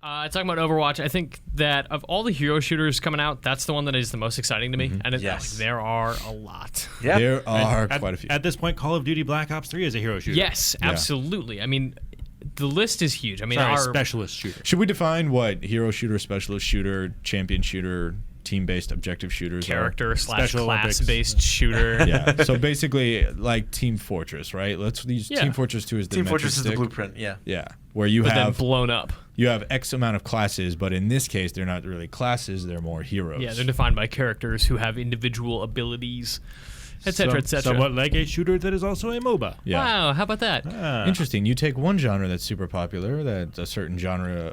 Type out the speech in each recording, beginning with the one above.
Talking about Overwatch, I think that of all the hero shooters coming out, that's the one that is the most exciting to me. And there are a lot. Yep. There are quite a few. At this point, Call of Duty Black Ops 3 is a hero shooter. Yes, absolutely. I mean, the list is huge. I mean, Sorry, our specialist shooter. Should we define what hero shooter, specialist shooter, champion shooter, team-based objective shooters character are? / class-based shooter. Yeah. So basically, like Team Fortress, right? Let's use Team Fortress 2 as the Team metric Fortress is stick. the blueprint. Yeah. Yeah. Where you but have then blown up. You have X amount of classes, but in this case, they're not really classes; they're more heroes. Yeah, they're defined by characters who have individual abilities, etc., etc. Somewhat like a shooter that is also a MOBA. Yeah. Wow, how about that? Interesting. You take one genre that's super popular, that a certain genre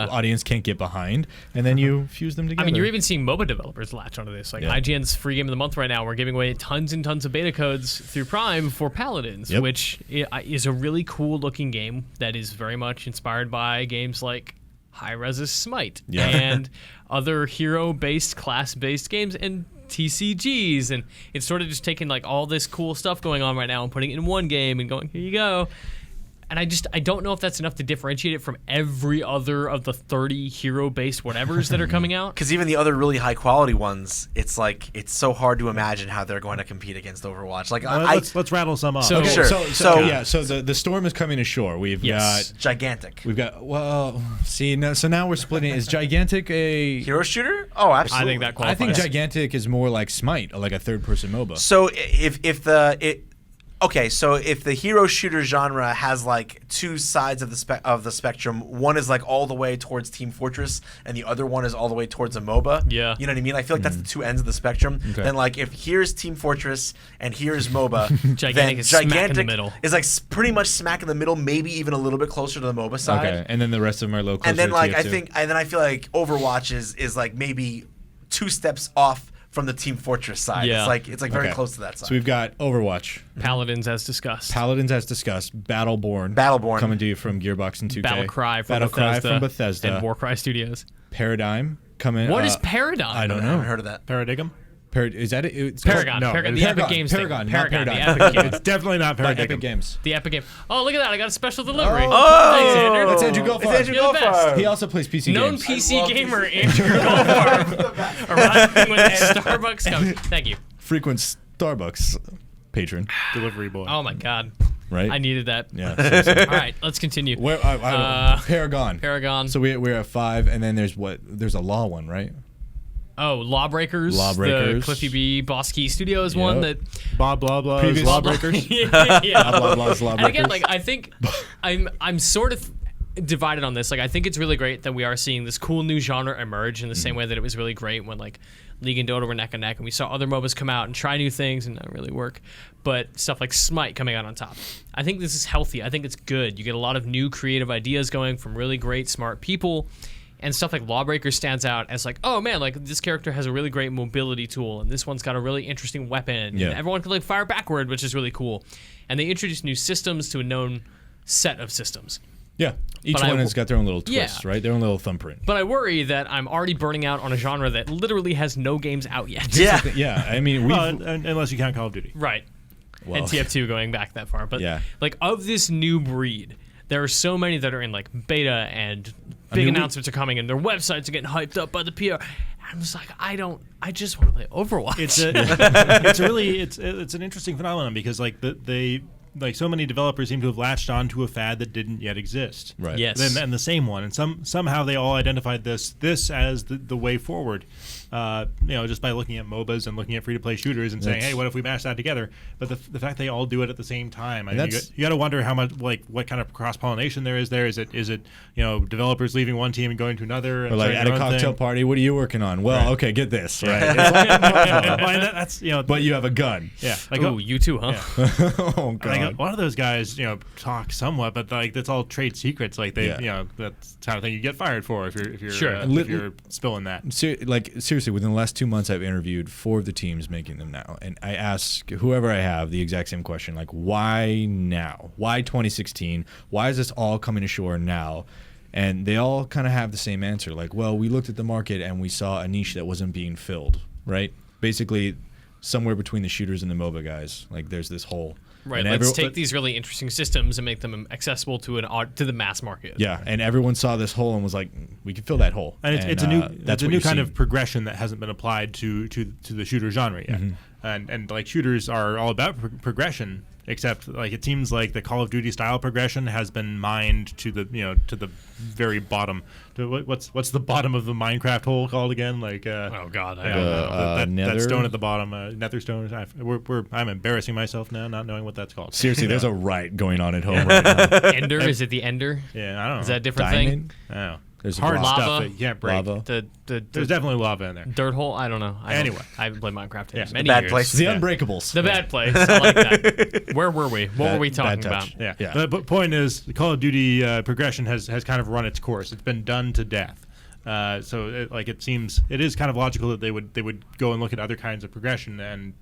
audience can't get behind, and then you fuse them together. I mean, you're even seeing MOBA developers latch onto this. Like IGN's free game of the month right now. We're giving away tons and tons of beta codes through Prime for Paladins, which is a really cool looking game that is very much inspired by games like High-Res's Smite and other hero-based, class-based games and TCGs, and it's sort of just taking like all this cool stuff going on right now and putting it in one game and going, here you go. And I don't know if that's enough to differentiate it from every other of the 30 hero-based whatevers that are coming out. Because even the other really high-quality ones, it's like it's so hard to imagine how they're going to compete against Overwatch. Like, let's rattle some off. So, sure. So the storm is coming ashore. We've got gigantic. We've got now we're splitting. Is gigantic a hero shooter? Oh, absolutely. I think that qualifies. I think gigantic is more like Smite, like a third-person MOBA. So if the hero shooter genre has like two sides of the spectrum, one is like all the way towards Team Fortress, and the other one is all the way towards a MOBA. Yeah, you know what I mean. I feel like that's the two ends of the spectrum. Okay. Then like if here's Team Fortress and here's MOBA, gigantic is smack in the middle. Is like pretty much smack in the middle, maybe even a little bit closer to the MOBA side. Okay, and then the rest of them are a little closer. And then like to I feel like Overwatch is like maybe 2 steps off from the Team Fortress side. Yeah. It's like very close to that side. So we've got Overwatch. Paladins as discussed. Battleborn. coming to you from Gearbox and 2K. Battlecry from Bethesda. And Warcry Studios. Paradigm coming. What is Paradigm? I don't know. I haven't heard of that. Paradigm? Is that it? It's Paragon. No, Paragon. The Epic Games thing. Paragon. The Epic Games. It's definitely not Paragon. Epic Games. The Epic Game. Oh, look at that. I got a special delivery. Oh! Thanks, Andrew. That's Andrew Goldfarb. You're the best. He also plays PC Known games. PC gamer Andrew Goldfarb. Arriving with a Starbucks cup. Thank you. Frequent Starbucks patron. Delivery boy. Oh, my God. Right? I needed that. Yeah. All right, let's continue. Paragon. Paragon. So we're at 5, and then there's a law one, right? Oh, Lawbreakers. The Cliffy B. Boss Key Studios one that Bob Blah Blah Previous Lawbreakers. Yeah. Blah Blah's Lawbreakers. And again, like I think I'm sort of divided on this. Like I think it's really great that we are seeing this cool new genre emerge in the same way that it was really great when like League and Dota were neck and neck, and we saw other MOBAs come out and try new things and not really work. But stuff like Smite coming out on top. I think this is healthy. I think it's good. You get a lot of new creative ideas going from really great, smart people. And stuff like Lawbreakers stands out as like, oh man, like this character has a really great mobility tool, and this one's got a really interesting weapon. Yeah. And everyone can like fire backward, which is really cool. And they introduce new systems to a known set of systems. Yeah, each one has got their own little twist, right? Their own little thumbprint. But I worry that I'm already burning out on a genre that literally has no games out yet. Yeah, yeah. I mean, unless you count Call of Duty, right? Well, and TF2 going back that far, but like of this new breed, there are so many that are in like beta and big announcements are coming and their websites are getting hyped up by the PR. I'm just like, I just want to play Overwatch. It's an interesting phenomenon because like so many developers seem to have latched on to a fad that didn't yet exist. Right. Yes. And the same one, and somehow they all identified this as the way forward. Just by looking at MOBAs and looking at free-to-play shooters and saying, hey, what if we mash that together? But the fact they all do it at the same time, I mean, you got to wonder how much, like, what kind of cross-pollination there is there. Is it developers leaving one team and going to another? And or like at a cocktail party, what are you working on? Well, okay, get this. Right. But you have a gun. Yeah. Like, you too, huh? Yeah. Oh God. Like, a lot of those guys, talk somewhat, but like that's all trade secrets. Like that's the kind of thing you get fired for if you're spilling that. Seriously, within the last 2 months, I've interviewed 4 of the teams making them now, and I ask whoever I have the exact same question: like, why now? Why 2016? Why is this all coming ashore now? And they all kind of have the same answer: like, well, we looked at the market and we saw a niche that wasn't being filled. Right? Basically, somewhere between the shooters and the MOBA guys, like there's this hole. Right. And Let's take these really interesting systems and make them accessible to the mass market. Yeah, and everyone saw this hole and was like, we can fill that hole. And it's a new that's a what new you're kind seeing. of progression that hasn't been applied to the shooter genre yet. And like shooters are all about progression, except like it seems like the Call of Duty style progression has been mined to the to the very bottom. To what's the bottom of the Minecraft hole called again? Like Oh God, I don't know. that Nether? stone at the bottom, Nether stone. I'm embarrassing myself now, not knowing what that's called. Seriously, there's a riot going on at home right now. Ender? Is it the Ender? Yeah, I don't know. Is that a different Diamond? thing? I don't know. There's Hard lava. stuff that you can't break. Lava. There's definitely lava in there. Dirt hole? I don't know. Anyway. I haven't played Minecraft in Yeah. many Bad years. place. The Unbreakables. The bad place. I like that. Where were we? What were we talking bad about? touch. Yeah. Yeah. But point is, the Call of Duty progression has kind of run its course. It's been done to death. So it seems it is kind of logical that they would go and look at other kinds of progression and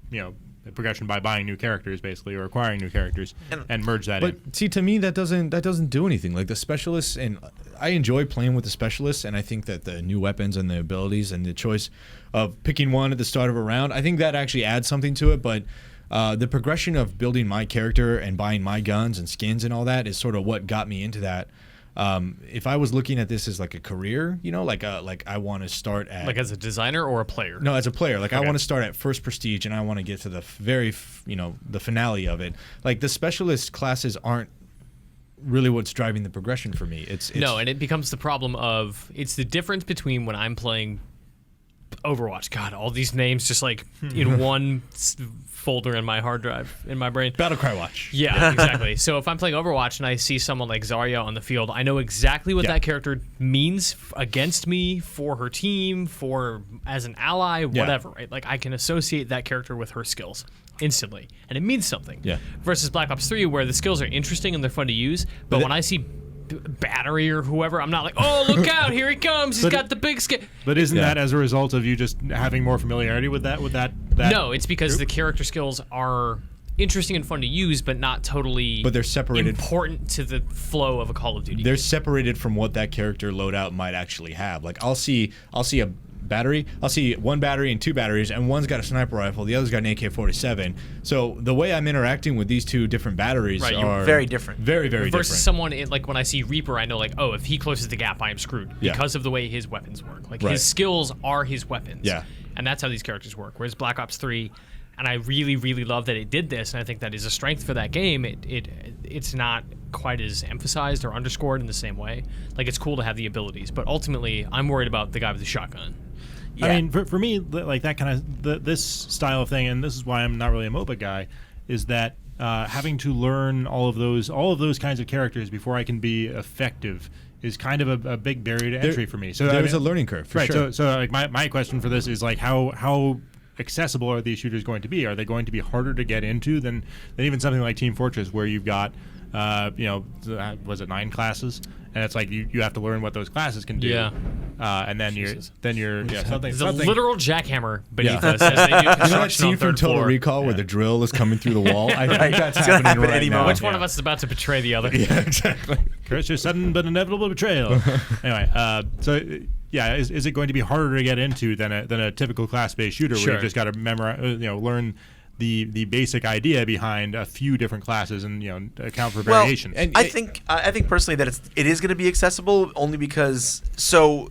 progression by buying new characters basically or acquiring new characters and merge that in. But see, to me, that doesn't do anything. Like the specialists, and I enjoy playing with the specialists, and I think that the new weapons and the abilities and the choice of picking one at the start of a round, I think that actually adds something to it. But the progression of building my character and buying my guns and skins and all that is sort of what got me into that. If I was looking at this as like a career, like I want to start at Like as a designer or a player? no, as a player, like I Okay. want to start at first prestige and I want to get to the the finale of it. Like the specialist classes aren't really what's driving the progression for me. It's No, and it becomes the problem of it's the difference between when I'm playing Overwatch. God, all these names just like in one folder in my hard drive in my brain. Battlecry Watch. Yeah, exactly. So if I'm playing Overwatch and I see someone like Zarya on the field, I know exactly what Yeah. that character means against me, for her team, for as an ally, whatever. Right? Like I can associate that character with her skills instantly, and it means something. Yeah. Versus Black Ops 3, where the skills are interesting and they're fun to use, but when I see Battery or whoever, I'm not like, oh, look out, here he comes. He's got the big skill. But isn't Yeah. that as a result of you just having more familiarity with that? No, it's because the character skills are interesting and fun to use, but not totally But they're separated. important to the flow of a Call of Duty. They're separated from what that character loadout might actually have. Like I'll see a battery, I'll see one battery and two batteries, and one's got a sniper rifle, the other's got an AK-47. So the way I'm interacting with these two different batteries Right, you're are very different. Very, very Versus different. someone like when I see Reaper, I know like, oh, if he closes the gap, I am screwed Yeah. because of the way his weapons work. Like Right. his skills are his weapons. Yeah. And that's how these characters work. Whereas Black Ops 3, and I really, really love that it did this, and I think that is a strength for that game. It's not quite as emphasized or underscored in the same way. Like it's cool to have the abilities, but ultimately, I'm worried about the guy with the shotgun. Yeah. I mean, for me, like that kind of this style of thing, and this is why I'm not really a MOBA guy, is that having to learn all of those kinds of characters before I can be effective is kind of a big barrier to entry for me. So There's a learning curve, for right? sure. So like my question for this is like how accessible are these shooters going to be? Are they going to be harder to get into than even something like Team Fortress, where you've got was it 9 classes, and it's like you have to learn what those classes can do. Yeah. And then Jesus. you're something. There's a something literal jackhammer beneath Yeah. us as they do You know that construction scene on from third Total floor. Recall where the drill is coming through the wall? I think that's It's gonna happening happen right any now. moment. Which one of us is about to betray the other? Yeah, exactly. Curse your sudden but inevitable betrayal. Anyway, so yeah, is it going to be harder to get into than a typical class-based shooter where Sure. you've just got to memorize, learn the basic idea behind a few different classes and account for variations? and- I think personally that it is going to be accessible only because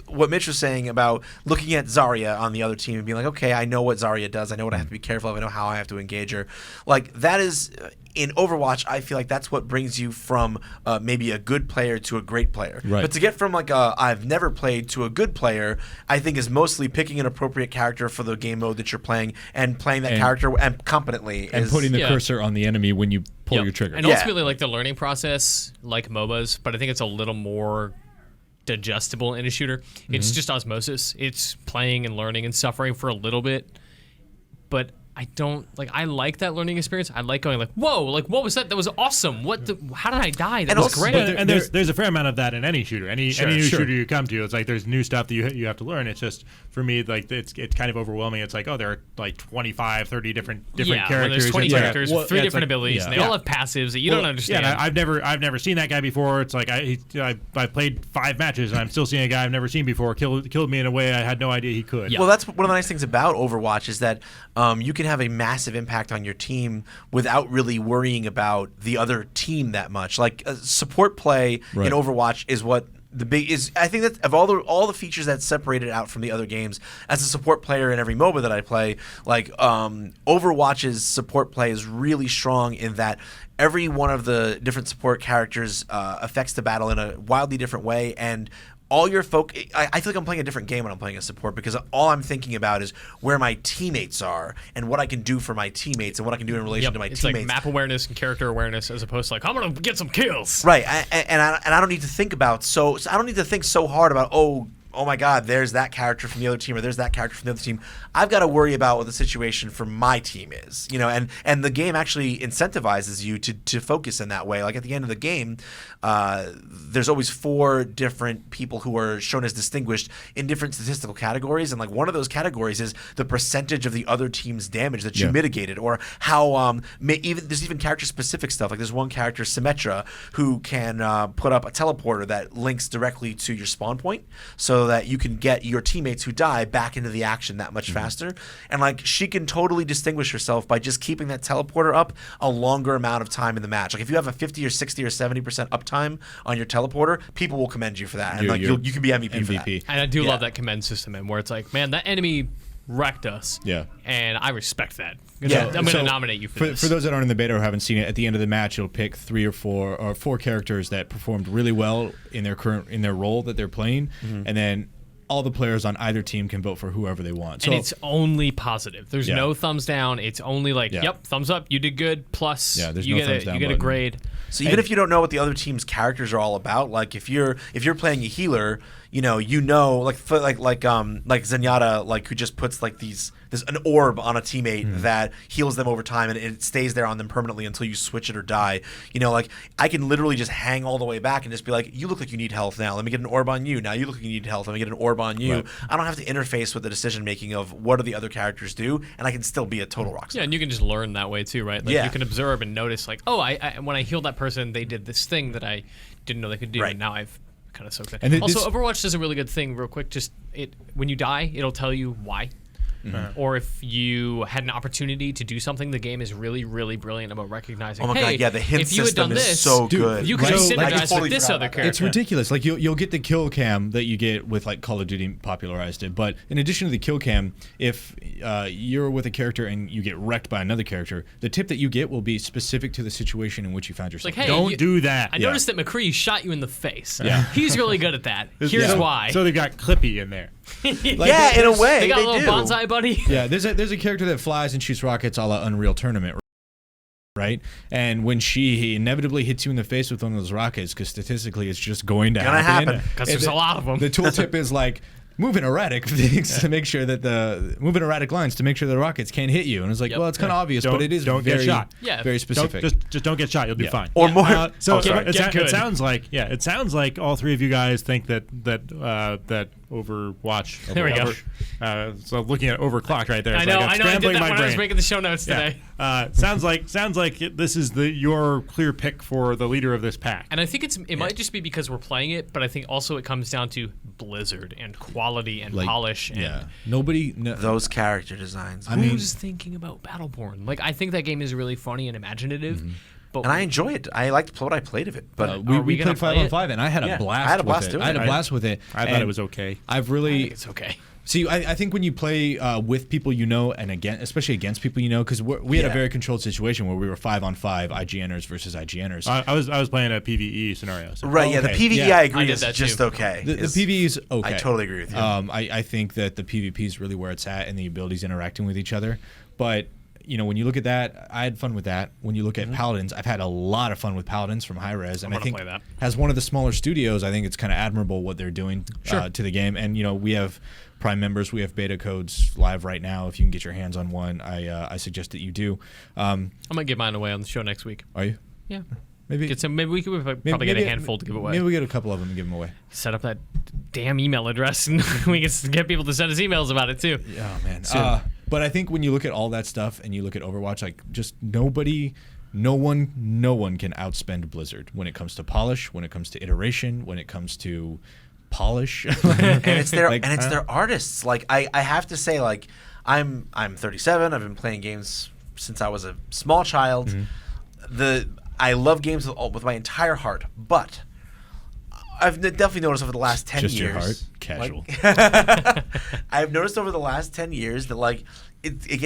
what Mitch was saying about looking at Zarya on the other team and being like, okay, I know what Zarya does, I know what I have to be careful of, I know how I have to engage her. Like that is in Overwatch, I feel like that's what brings you from maybe a good player to a great player. Right. But to get from like a I've never played to a good player, I think is mostly picking an appropriate character for the game mode that you're playing and playing that character and competently And is, putting the Yeah. cursor on the enemy when you pull Yep. your trigger. And Yeah. ultimately, like the learning process, like MOBAs, but I think it's a little more digestible in a shooter. It's just osmosis. It's playing and learning and suffering for a little bit, but I don't like. I like that learning experience. I like going like, whoa, like what was that? That was awesome. How did I die? That And was also- great. but And there's a fair amount of that in any shooter. Any new sure. shooter you come to, it's like there's new stuff that you have to learn. It's just for me like it's kind of overwhelming. It's like, oh, there are like 25, 30 different yeah, when characters. there's 20 It's like- characters well, with 3 yeah, it's different like- abilities, yeah. and they all have passives that you don't understand. Yeah, and I've never seen that guy before. It's like I played 5 matches and I'm still seeing a guy I've never seen before killed me in a way I had no idea he could. Yeah. Well, that's one of the nice things about Overwatch is that you can have a massive impact on your team without really worrying about the other team that much. Like support play in Overwatch is what the big is. I think that of all the features that separate it out from the other games, as a support player in every MOBA that I play, like Overwatch's support play is really strong in that every one of the different support characters affects the battle in a wildly different way, and all your I feel like I'm playing a different game when I'm playing a support, because all I'm thinking about is where my teammates are and what I can do for my teammates and what I can do in relation to my it's teammates. Like map awareness and character awareness, as opposed to like, I'm gonna get some kills. Right, and I don't need to think about so I don't need to think so hard about oh my God, there's that character from the other team, or there's that character from the other team. I've got to worry about what the situation for my team is, and the game actually incentivizes you to focus in that way. Like at the end of the game, there's always 4 different people who are shown as distinguished in different statistical categories, and like one of those categories is the percentage of the other team's damage that you mitigated, or how there's even character specific stuff. Like there's one character, Symmetra, who can put up a teleporter that links directly to your spawn point, so that you can get your teammates who die back into the action that much faster. And like she can totally distinguish herself by just keeping that teleporter up a longer amount of time in the match. Like if you have a 50 or 60 or 70% uptime on your teleporter, people will commend you for that, and like you can be MVP for that. And I do love that commend system, and where it's like, man, that enemy wrecked us. Yeah. And I respect that. Yeah. I'm going to nominate you for this. For those that aren't in the beta or haven't seen it, at the end of the match, it'll pick 3 or 4 characters that performed really well in their role that they're playing, and then all the players on either team can vote for whoever they want. And it's only positive. There's no thumbs down. It's only like, yep, thumbs up, you did good, plus you get a grade. So even if you don't know what the other team's characters are all about, like if you're playing a healer, like Zenyatta, like who just puts like there's an orb on a teammate that heals them over time, and it stays there on them permanently until you switch it or die. Like I can literally just hang all the way back and just be like, you look like you need health now. Let me get an orb on you. Now you look like you need health. Let me get an orb on you. Right. I don't have to interface with the decision making of what do the other characters do, and I can still be a total rockstar. Yeah, and you can just learn that way too, right? Like you can observe and notice, like, oh, I when I healed that person, they did this thing that I didn't know they could do, and now I've kind of soaked it. And also, Overwatch does a really good thing, real quick. Just when you die, it'll tell you why. Or if you had an opportunity to do something, the game is really, really brilliant about recognizing. Oh my God, yeah, the hint if you had done system is this, so good. You could synergize with this other character. It's ridiculous. Like you'll get the kill cam that you get with like Call of Duty popularized it, but in addition to the kill cam, if you're with a character and you get wrecked by another character, the tip that you get will be specific to the situation in which you found yourself. Like, hey, don't do that. I noticed that McCree shot you in the face. Yeah. He's really good at that. Here's why. So they've got Clippy in there. In a way, they got a little do. bonsai buddy. Yeah, there's a character that flies and shoots rockets a la Unreal Tournament, right? And when she inevitably hits you in the face with one of those rockets, because statistically it's just going to happen. Because there's a lot of them. The tooltip is like, move in erratic things to make sure that erratic lines to make sure the rockets can't hit you. And it's like, well, it's kind of obvious, but it is don't very, get shot. very specific. Just don't get shot. You'll do fine. Or more. It sounds like all 3 of you guys think that Overwatch. There we go. So looking at Overclocked right there. I know. I did that when I was brain. making the show notes today. Sounds like this is your clear pick for the leader of this pack. And I think it might just be because we're playing it, but I think also it comes down to Blizzard and quality and polish. And those character designs. Who's thinking about Battleborn? Like, I think that game is really funny and imaginative. But I enjoy it. I liked what I played of it. But we played 5-on-5, and I had a blast. I had a blast with it. I had a blast with it. I thought it was okay. I think it's okay. See, I think when you play with people you know, and especially against people you know, because we had a very controlled situation where we were 5-on-5, IGNers versus IGNers. I was playing a PvE scenario. So. Right, the PvE I agree is just okay. The PvE is okay. I totally agree with you. I think that the PvP is really where it's at, and the abilities interacting with each other. But when you look at that, I had fun with that. When you look at Paladins, I've had a lot of fun with Paladins from Hi-Rez, and I think as one of the smaller studios, I think it's kind of admirable what they're doing to the game. And we have Prime members, we have beta codes live right now. If you can get your hands on one, I suggest that you do. I'm gonna give mine away on the show next week. Are you? Yeah. Maybe we could probably get a handful to give away. Maybe we get a couple of them and give them away. Set up that damn email address, and we can get people to send us emails about it too. Oh man. But I think when you look at all that stuff and you look at Overwatch, like just no one can outspend Blizzard when it comes to polish, when it comes to iteration, when it comes to polish. and it's their artists. Like I have to say, like I'm 37. I've been playing games since I was a small child. I love games with my entire heart, but I've definitely noticed over the last 10 Just years. your heart, casual. Like, I've noticed over the last 10 years that like it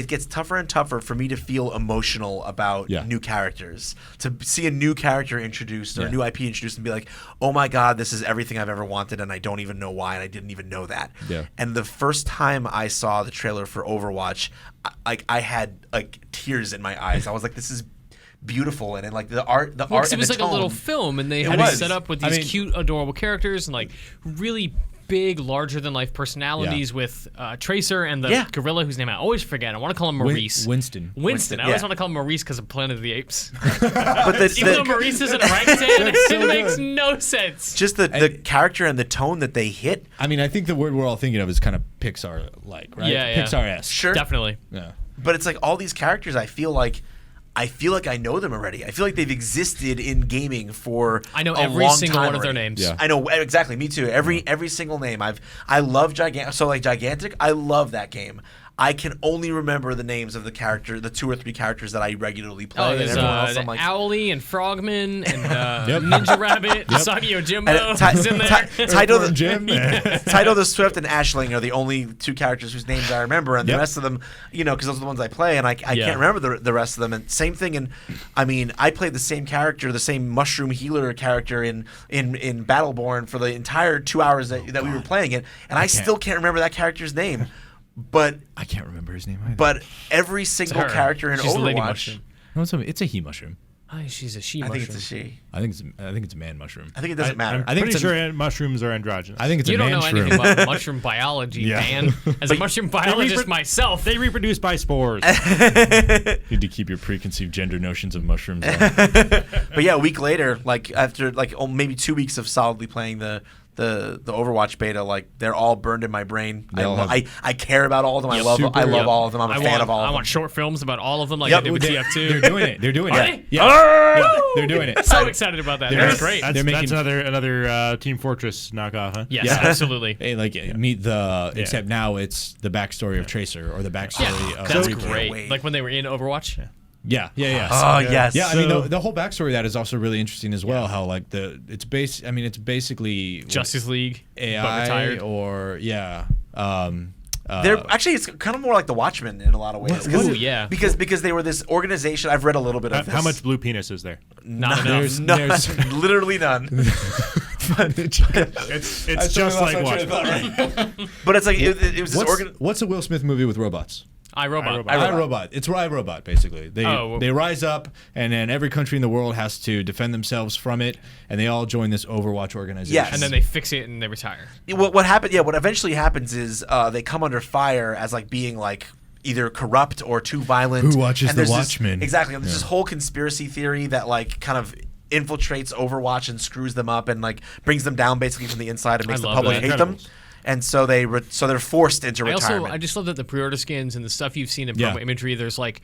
gets tougher and tougher for me to feel emotional about new characters. To see a new character introduced or a new IP introduced and be like, oh my god, this is everything I've ever wanted, and I don't even know why, and I didn't even know that. Yeah. And the first time I saw the trailer for Overwatch, I had like tears in my eyes. I was like, this is beautiful, and like the art Because and it was the like tone. a little film, and they had it set up with these cute, adorable characters and like really big, larger-than-life personalities with Tracer and the gorilla whose name I always forget. I want to call him Maurice. Winston. I always want to call him Maurice because of Planet of the Apes. But Even though Maurice isn't orangutan, it makes no sense. Just the character and the tone that they hit. I mean, I think the word we're all thinking of is kind of Pixar-like, right? Yeah, yeah. Pixar-esque. Sure. Definitely. Yeah. But it's like all these characters, I feel like I know them already. I feel like they've existed in gaming for I know a every long single time one of their already. names. Yeah. I know exactly. Me too. Every single name. I love Gigantic. So like Gigantic, I love that game. I can only remember the names of the 2 or 3 characters that I regularly play. Oh, and there's everyone else, I'm like, Owly and Frogman and Ninja Rabbit, Sagio Jimbo and is in there. Taito Jim. Taito the Swift and Ashling are the only 2 characters whose names I remember, and the rest of them, because those are the ones I play, and I can't remember the rest of them. And same thing, and I mean, I played the same character, the same mushroom healer character in Battleborn for the entire 2 hours that we were playing it, and I still can't remember that character's name. But I can't remember his name either. But every single character in She's the lady Overwatch, mushroom. No, it's a he mushroom. Oh, she's a she I mushroom. think it's a she. I think it's a man mushroom. I think it doesn't matter. I think pretty sure mushrooms are androgynous. I think it's You a don't man know anything shroom. about mushroom biology, man. As a mushroom biologist myself. They reproduce by spores. Need to keep your preconceived gender notions of mushrooms on. But yeah, a week later, like after maybe 2 weeks of solidly playing the Overwatch beta, like they're all burned in my brain. I care about all of them. I love all of them. I'm a fan of all of them. I want short films about all of them, like I did with TF2. They're doing it. They're doing Are it. they? Yeah, they're doing it. So excited about that. That's great. That's another Team Fortress knockoff, huh? Yes, absolutely. Hey, meet the except now it's the backstory of Tracer or the backstory of That's Reaper. great. Like when they were in Overwatch. Yeah. Oh yes. Yeah, I mean the whole backstory of that is also really interesting as well. How like it's basically Justice League AI but retired. or They're actually it's kind of more like the Watchmen in a lot of ways. Ooh, yeah. Because they were this organization. I've read a little bit of this. How much blue penis is there? Not enough. None. Literally none. It's just like Watchmen. But it's like it was this What's a Will Smith movie with robots? iRobot. iRobot. It's iRobot, basically. Oh. They rise up, and then every country in the world has to defend themselves from it, and they all join this Overwatch organization. Yes. And then they fix it and they retire. What happened? Yeah, what eventually happens is they come under fire as like being like either corrupt or too violent. Who watches And the there's this- Watchmen? Exactly. And there's this whole conspiracy theory that like kind of infiltrates Overwatch and screws them up and like brings them down basically from the inside and makes the love public that. hate them. And so they're forced into retirement. I just love that the pre-order skins and the stuff you've seen in promo imagery. There's like,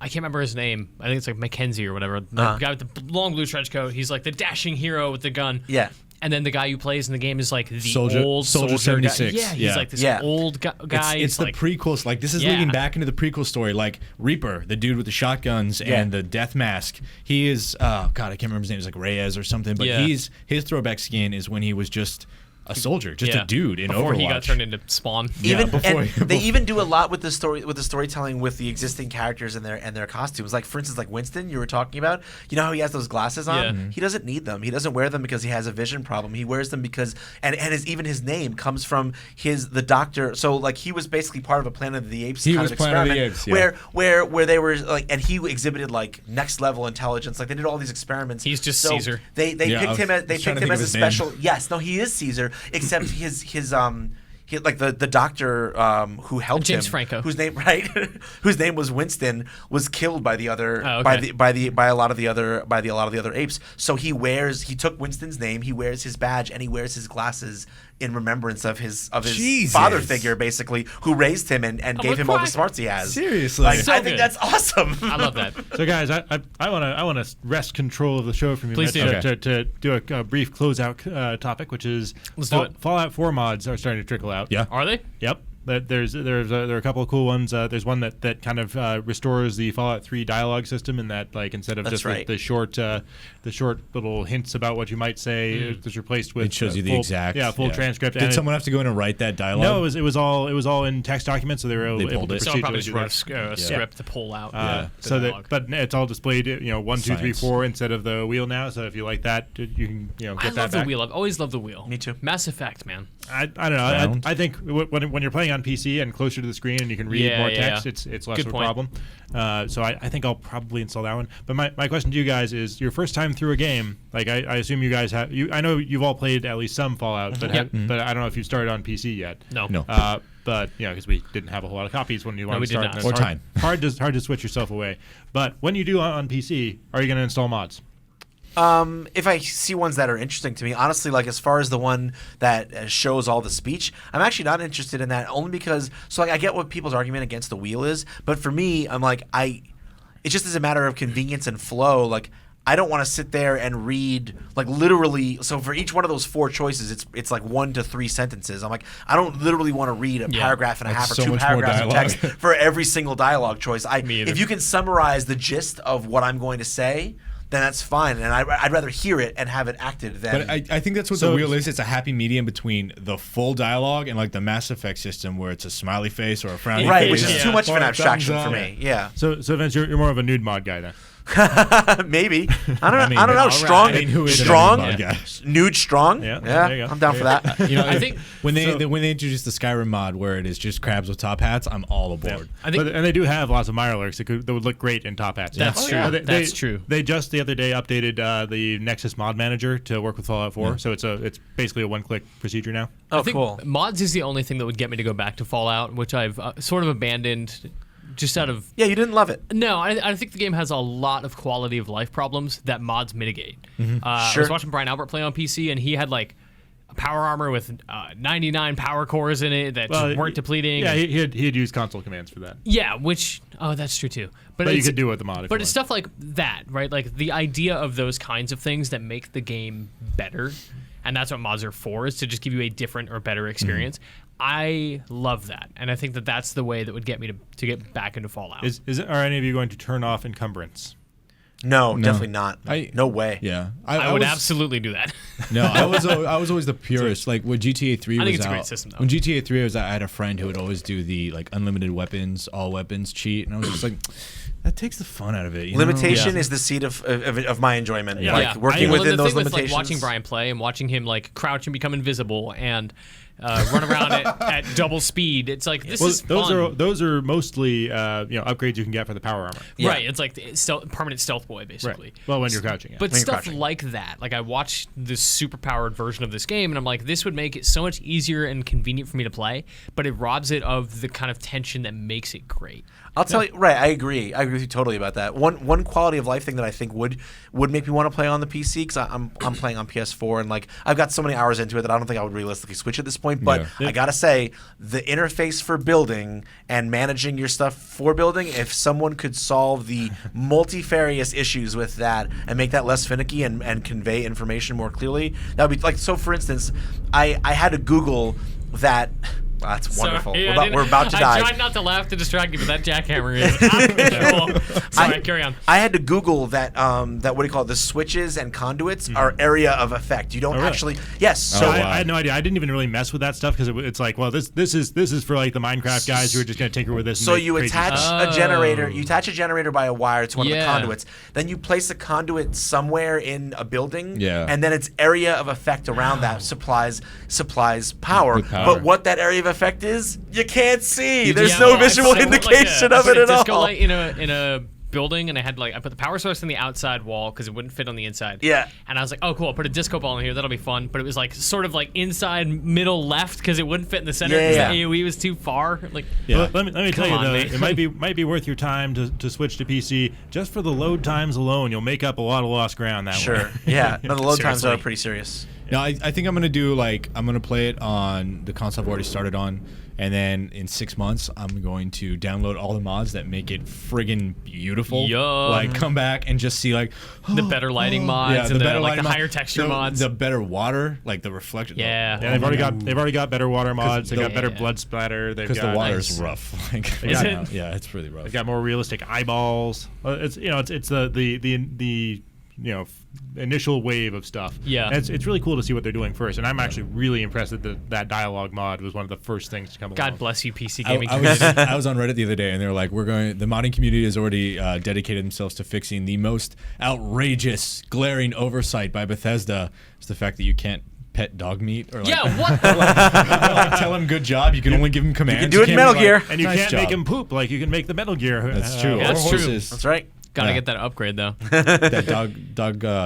I can't remember his name. I think it's like Mackenzie or whatever. The guy with the long blue trench coat. He's like the dashing hero with the gun. Yeah. And then the guy who plays in the game is like the Soldier old Soldier 76. Guy. Yeah, he's like this old guy. It's the like, prequels. Like this is leading back into the prequel story. Like Reaper, the dude with the shotguns and the death mask. He is. Oh God, I can't remember his name. It's like Reyes or something. But his throwback skin is when he was just a soldier, just a dude in before Overwatch. he got turned into Spawn. They even do a lot with the storytelling with the existing characters and their costumes. Like for instance, like Winston, you were talking about. You know how he has those glasses on? Yeah. He doesn't need them. He doesn't wear them because he has a vision problem. He wears them because even his name comes from the doctor. So like he was basically part of a Planet of the Apes kind of experiment where they were like, and he exhibited like next level intelligence. Like they did all these experiments. He's just Caesar. They picked him as a special. Yes, no, he is Caesar. Except his like the doctor who helped James him, Franco, whose name was Winston, was killed by the other by a lot of the other apes. So he took Winston's name, he wears his badge, and he wears his glasses in remembrance of his Jesus. father figure, basically, who raised him and gave him all the smarts he has. Seriously. Like, So I think good. that's awesome. I love that. So guys, I want to wrest control of the show from you, Please Mitch, do. to do a brief closeout topic, which is Let's do it. Fallout 4 mods are starting to trickle out. Yeah. Are they? Yep. There are a couple of cool ones. There's one that kind of restores the Fallout 3 dialogue system, in that, like, instead of That's just right. the short little hints about what you might say, it's replaced with It shows you the full, exact full transcript. Did And someone have to go in and write that dialogue? No, it was all in text documents, so they were able pulled to it. Someone probably procedurally just do wrote that. a script to pull out. the So dialogue. but it's all displayed, 1, 2, 3, Science. 4 instead of the wheel now. So if you like that, you can get I that love the back. wheel. I've always loved the wheel. Me too. Mass Effect, man. I don't know. Round. I think when you're playing on PC and closer to the screen and you can read Yeah, more yeah, text, yeah. it's less Good of a point. problem. So I think I'll probably install that one. But my question to you guys is: your first time through a game, like I assume you guys have. I know you've all played at least some Fallout, but Yep. but I don't know if you started on PC yet. No. No. But because we didn't have a whole lot of copies when you wanted we to did start. not. and it's Or time. hard to switch yourself away. But when you do on PC, are you going to install mods? If I see ones that are interesting to me, honestly, like as far as the one that shows all the speech, I'm actually not interested in that, only because I get what people's argument against the wheel is, but for me, I'm like it just is a matter of convenience and flow. Like, I don't want to sit there and read like literally. So for each one of those 4 choices, it's like 1 to 3 sentences. I'm like, I don't literally want to read a paragraph and a half or so 2 much more paragraphs of dialogue. text for every single dialogue choice. Me either. If you can summarize the gist of what I'm going to say, then that's fine. And I'd rather hear it and have it acted than. But I think that's what the wheel is. It's a happy medium between the full dialogue and like the Mass Effect system, where it's a smiley face or a frowny right, face. which is Yeah. too much of Or an a abstraction thumbs for up. me. Yeah. So Vince, you're more of a nude mod guy then. Maybe. I don't know. I don't know. all right. Strong. I mean, who isn't a strong. nude mod guy? Nude strong. Yeah, there you go. I'm down for that. You know, I think when they introduced the Skyrim mod where it is just crabs with top hats, I'm all aboard. I think And they do have lots of Mirelurks that would look great in top hats. That's true. That's true. They just the other day updated the Nexus mod manager to work with Fallout 4, so it's basically a one-click procedure now. Oh, I think cool. mods is the only thing that would get me to go back to Fallout, which I've sort of abandoned just out of. Yeah, you didn't love it. No, I think the game has a lot of quality of life problems that mods mitigate. I Sure. was watching Brian Albert play on PC, and he had like a power armor with 99 power cores in it that just weren't depleting. Yeah, he had used console commands for that. Yeah, which that's true too. But you it's- could do it with the mod. But it's stuff like that, right? Like the idea of those kinds of things that make the game better, and that's what mods are for, is to just give you a different or better experience. I love that, and I think that that's the way that would get me to get back into Fallout. Are any of you going to turn off encumbrance? No, definitely not. No way. Yeah, I would absolutely do that. No, I was always the purist. Like when GTA 3 was I think it's a out, great system, though. when GTA 3 was out, I had a friend who would always do the like unlimited weapons, all weapons cheat, and I was just like, that takes the fun out of it. You Limitation know? is the seat of my enjoyment. Yeah. Like working Well, within the those thing with, limitations. like, watching Brian play and watching him like crouch and become invisible and run around at double speed. It's like this is fun. Those are mostly upgrades you can get for the power armor. Yeah. Right, it's like the permanent stealth boy, basically. Right. Well, when you're crouching. Yeah. But When you're stuff crouching. like that, like I watched this super powered version of this game, and I'm like, this would make it so much easier and convenient for me to play, but it robs it of the kind of tension that makes it great. I'll tell you, right? I agree. I agree with you totally about that. One quality of life thing that I think would make me want to play on the PC, because I'm playing on PS4 and like I've got so many hours into it that I don't think I would realistically switch at this point. But Yeah. I gotta say, the interface for building and managing your stuff for building, if someone could solve the multifarious issues with that and make that less finicky and convey information more clearly, that would be like. So, for instance, I had to Google that. Wow, that's wonderful. Sorry, We're about to die. I tried not to laugh to distract you, but that jackhammer is out of control. Sorry, carry on. I had to Google that what do you call it? The switches and conduits are area of effect. You don't really? actually. Yes. So So wow. I had no idea. I didn't even really mess with that stuff because it's like, well, this is for like the Minecraft guys who are just going to tinker with this. And so make you crazy attach stuff. a generator. You attach a generator by a wire to one of the Yeah. conduits. Then you place a conduit somewhere in a building. Yeah. And then its area of effect around that supplies power. With power. But what that area of effect is, you can't see. There's Yeah, no well, visual I put, like, indication I of put it a at disco all. light in a building, and I put the power source in the outside wall because it wouldn't fit on the inside. Yeah. And I was like, oh cool, I'll put a disco ball in here, that'll be fun. But it was like sort of like inside middle left because it wouldn't fit in the center because Yeah. the AOE was too far. Like Yeah. Well, let me tell you on, though, man. it might be worth your time to switch to PC just for the load times alone. You'll make up a lot of lost ground that way. Sure. Yeah. No, the load times are Seriously. pretty serious. No, I think I'm gonna do I'm gonna play it on the console I've already started on, and then in 6 months I'm going to download all the mods that make it friggin' beautiful. Yup. Come back and just see the better lighting mods and the higher texture mods, the better water, the reflection. Yeah, they've already got better water mods. They got better blood splatter. Because the water's rough. Is it? Yeah, it's really rough. They've got more realistic eyeballs. It's the initial wave of stuff. Yeah, and it's really cool to see what they're doing first. And I'm actually really impressed that dialogue mod was one of the first things to come along. God bless you, PC gaming I was on Reddit the other day, and they were like, the modding community has already dedicated themselves to fixing the most outrageous, glaring oversight by Bethesda. It's the fact that you can't pet dog meat or what? Tell him good job. You can only give him commands. You can do it in Metal Gear, and you nice can't job. make him poop like you can make the Metal Gear. That's true. Yeah, that's or true. horses. That's right. Gotta get that upgrade though. That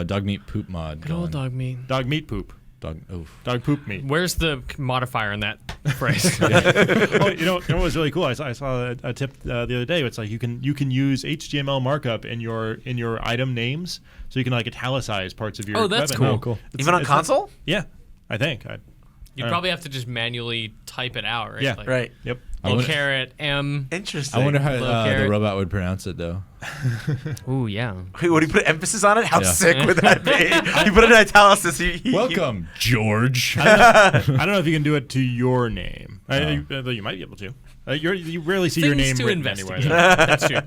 dog meat poop mod. Good old dog meat. Dog meat poop. Dog poop meat. Where's the modifier in that phrase? Well, you know what was really cool? I saw a tip the other day. It's you can use HTML markup in your item names, so you can italicize parts of your. Oh, that's weapon. cool. Even on console? Yeah, I think. You probably have to just manually type it out, right? Yeah. Right. Yep. Caret M. Interesting. I wonder how carrot. the robot would pronounce it though. Ooh, yeah. Wait, would he put emphasis on it? How Yeah. sick would that be? He put it in italics. Welcome, George. I don't know if you can do it to your name. Though you might be able to. You rarely see your name Things to written investigate. anywhere. That's true.